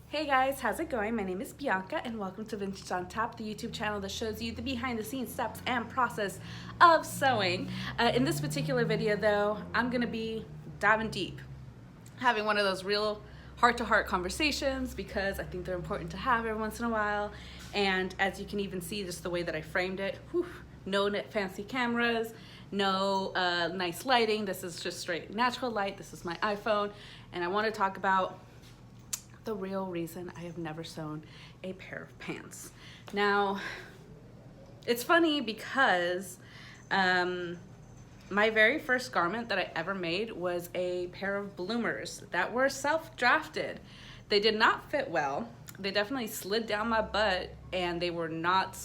Hey guys, how's it going? My name is Bianca and welcome to Vintage on Tap, the YouTube channel that shows you the behind the scenes steps and process of sewing. In this particular video though, I'm gonna be diving deep, having one of those real heart-to-heart conversations because I think they're important to have every once in a while. And as you can even see, just the way that I framed it, no fancy cameras, no nice lighting. This is just straight natural light. This is my iPhone, and I want to talk about the real reason I have never sewn a pair of pants. Now, it's funny because my very first garment that I ever made was a pair of bloomers that were self-drafted. They did not fit well. They definitely slid down my butt and they were not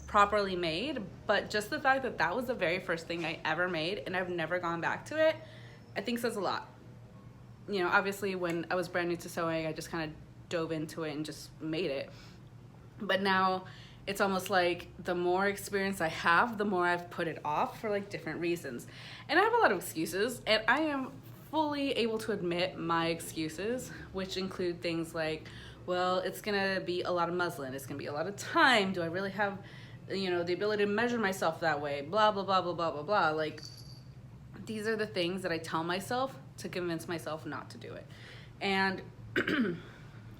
properly made, but just the fact that that was the very first thing I ever made and I've never gone back to it, I think says a lot. You know, obviously when I was brand new to sewing, I just kind of dove into it and just made it. But now it's almost like the more experience I have, the more I've put it off for like different reasons. And I have a lot of excuses, and I am fully able to admit my excuses, which include things like, well, it's gonna be a lot of muslin, it's gonna be a lot of time, do I really have, you know, the ability to measure myself that way, blah, blah, blah, blah, blah, blah, blah. Like, these are the things that I tell myself to convince myself not to do it. And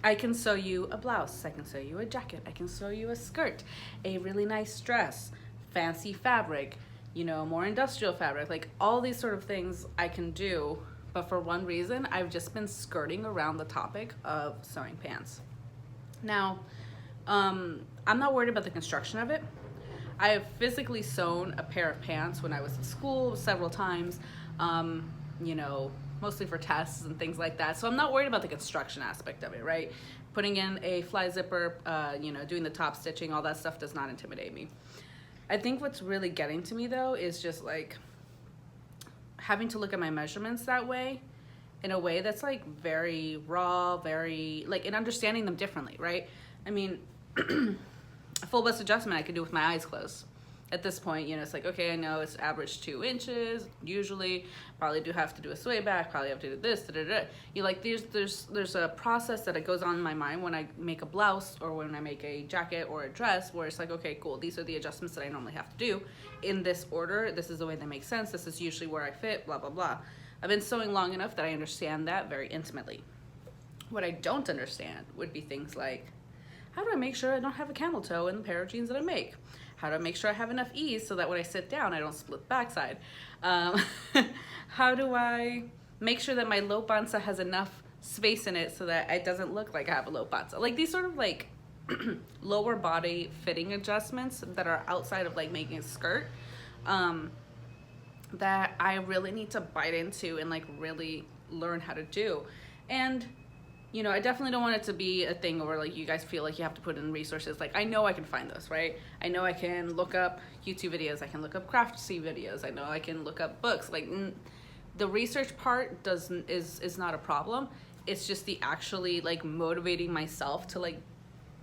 I can sew you a blouse, I can sew you a jacket, I can sew you a skirt, a really nice dress, fancy fabric, you know, more industrial fabric, like all these sort of things I can do. But for one reason, I've just been skirting around the topic of sewing pants. Now, I'm not worried about the construction of it. I have physically sewn a pair of pants when I was in school several times, you know, mostly for tests and things like that. So I'm not worried about the construction aspect of it, right? Putting in a fly zipper, you know, doing the top stitching, all that stuff does not intimidate me. I think what's really getting to me though is just like having to look at my measurements that way, in a way that's like very raw, very like, and understanding them differently, right? I mean, a full bust adjustment I could do with my eyes closed. At this point, you know, it's like, okay, I know it's average 2 inches, usually, probably do have to do a sway back, probably have to do this, da, da, da. You like, there's a process that it goes on in my mind when I make a blouse or when I make a jacket or a dress where it's like, okay, cool, these are the adjustments that I normally have to do in this order, this is the way that makes sense, this is usually where I fit, blah, blah, blah. I've been sewing long enough that I understand that very intimately. What I don't understand would be things like, how do I make sure I don't have a camel toe in the pair of jeans that I make? How do I make sure I have enough ease so that when I sit down, I don't split backside? How do I make sure that my low panza has enough space in it so that it doesn't look like I have a low panza? Like these sort of like lower body fitting adjustments that are outside of like making a skirt, that I really need to bite into and like really learn how to do. And you know, I definitely don't want it to be a thing where like you guys feel like you have to put in resources. Like I know I can find those, right? I know I can look up YouTube videos, I can look up Craftsy videos, I know I can look up books. Like the research part is not a problem. It's just the actually like motivating myself to like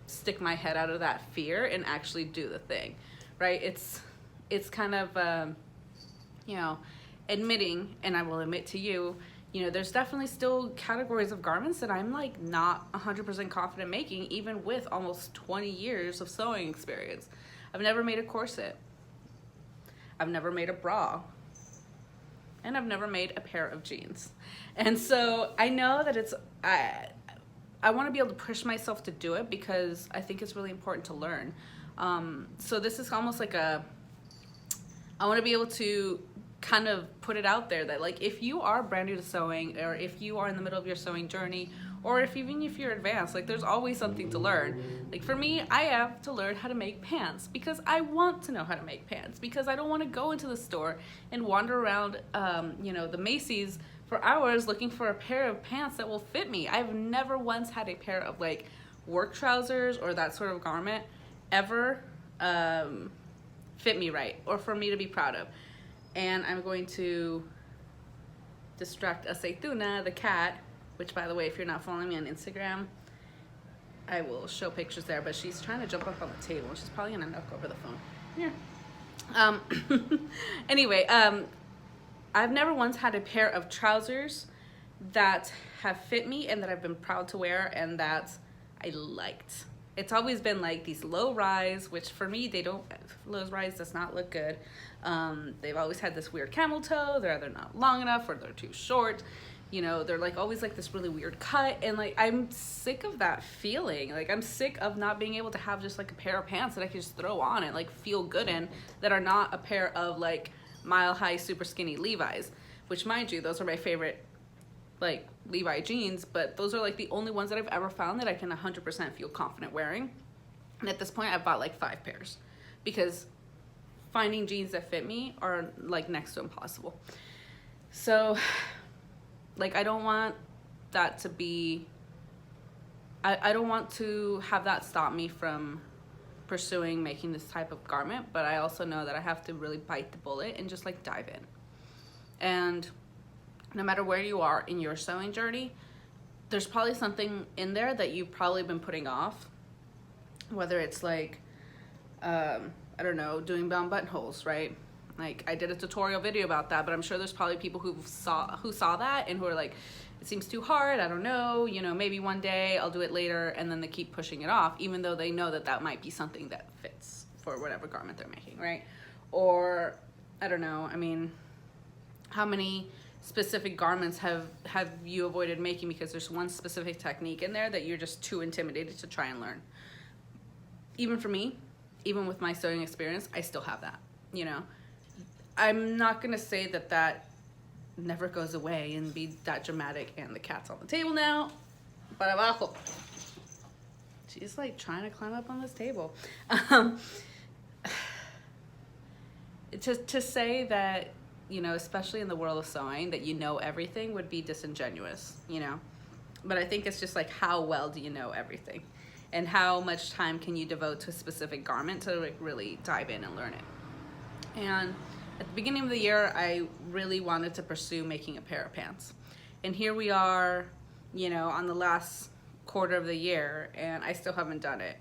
stick my head out of that fear and actually do the thing, right? It's kind of you know, admitting, and I will admit to you, you know, there's definitely still categories of garments that I'm like not 100% confident making, even with almost 20 years of sewing experience. I've never made a corset. I've never made a bra. And I've never made a pair of jeans. And so I know that it's, I want to be able to push myself to do it because I think it's really important to learn. So this is almost like I want to be able to kind of put it out there that like if you are brand new to sewing, or if you are in the middle of your sewing journey, or even if you're advanced, like there's always something to learn. Like for me, I have to learn how to make pants because I want to know how to make pants, because I don't want to go into the store and wander around you know, the Macy's for hours looking for a pair of pants that will fit me. I've never once had a pair of like work trousers or that sort of garment ever fit me right or for me to be proud of. And I'm going to distract Aceituna, the cat, which by the way, if you're not following me on Instagram, I will show pictures there, but she's trying to jump up on the table. She's probably gonna knock over the phone. Here. Anyway, I've never once had a pair of trousers that have fit me and that I've been proud to wear and that I liked. It's always been like these low rise, which for me, low rise does not look good. They've always had this weird camel toe. They're either not long enough or they're too short. You know, they're like always like this really weird cut. And like, I'm sick of that feeling. Like, I'm sick of not being able to have just like a pair of pants that I can just throw on and like feel good in, that are not a pair of like Mile High super skinny Levi's, which, mind you, those are my favorite like Levi jeans, but those are like the only ones that I've ever found that I can 100% feel confident wearing. And at this point, I've bought like 5 pairs, because finding jeans that fit me are like next to impossible. So like, I don't want that to be, I don't want to have that stop me from pursuing making this type of garment, but I also know that I have to really bite the bullet and just like dive in. And no matter where you are in your sewing journey, there's probably something in there that you've probably been putting off, whether it's like, I don't know, doing bound buttonholes, right? Like, I did a tutorial video about that, but I'm sure there's probably people who saw that and who are like, it seems too hard, I don't know, you know, maybe one day I'll do it later, and then they keep pushing it off, even though they know that that might be something that fits for whatever garment they're making, right? Or, I don't know, I mean, how many specific garments have you avoided making because there's one specific technique in there that you're just too intimidated to try and learn? Even for me, even with my sewing experience, I still have that, you know? I'm not gonna say that that never goes away and be that dramatic, and the cat's on the table now, but abajo. She's like trying to climb up on this table. To say that, you know, especially in the world of sewing, that you know everything would be disingenuous, you know? But I think it's just like, how well do you know everything? And how much time can you devote to a specific garment to like really dive in and learn it? And at the beginning of the year, I really wanted to pursue making a pair of pants. And here we are, you know, on the last quarter of the year, and I still haven't done it.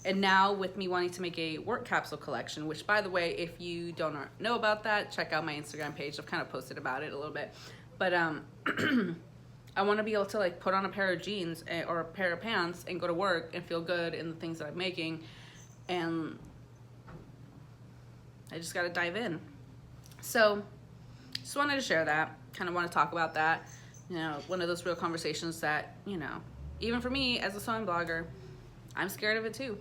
And now with me wanting to make a work capsule collection, which, by the way, if you don't know about that, check out my Instagram page. I've kind of posted about it a little bit. But I want to be able to like put on a pair of jeans or a pair of pants and go to work and feel good in the things that I'm making. And I just got to dive in. So just wanted to share that, kind of want to talk about that. You know, one of those real conversations that, you know, even for me as a sewing blogger, I'm scared of it too.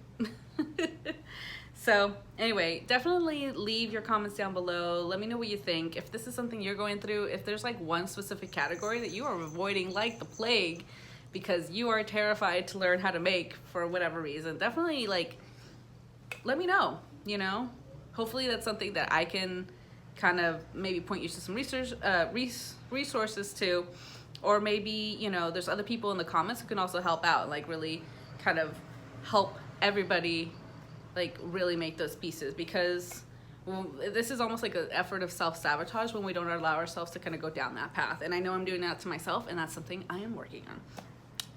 So anyway, definitely leave your comments down below. Let me know what you think. If this is something you're going through, if there's like one specific category that you are avoiding like the plague because you are terrified to learn how to make for whatever reason, definitely like, let me know, you know? Hopefully that's something that I can kind of maybe point you to some resources to, or maybe, you know, there's other people in the comments who can also help out, like really kind of help everybody like really make those pieces, because this is almost like an effort of self-sabotage when we don't allow ourselves to kind of go down that path. And I know I'm doing that to myself, and that's something I am working on.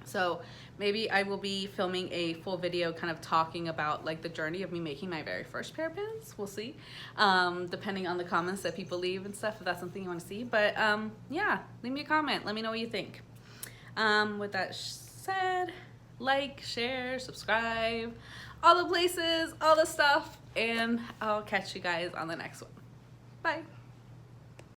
So maybe I will be filming a full video kind of talking about like the journey of me making my very first pair of pants. We'll see, depending on the comments that people leave and stuff, if that's something you want to see. But yeah, leave me a comment. Let me know what you think. With that said, like, share, subscribe, all the places, all the stuff, and I'll catch you guys on the next one. Bye.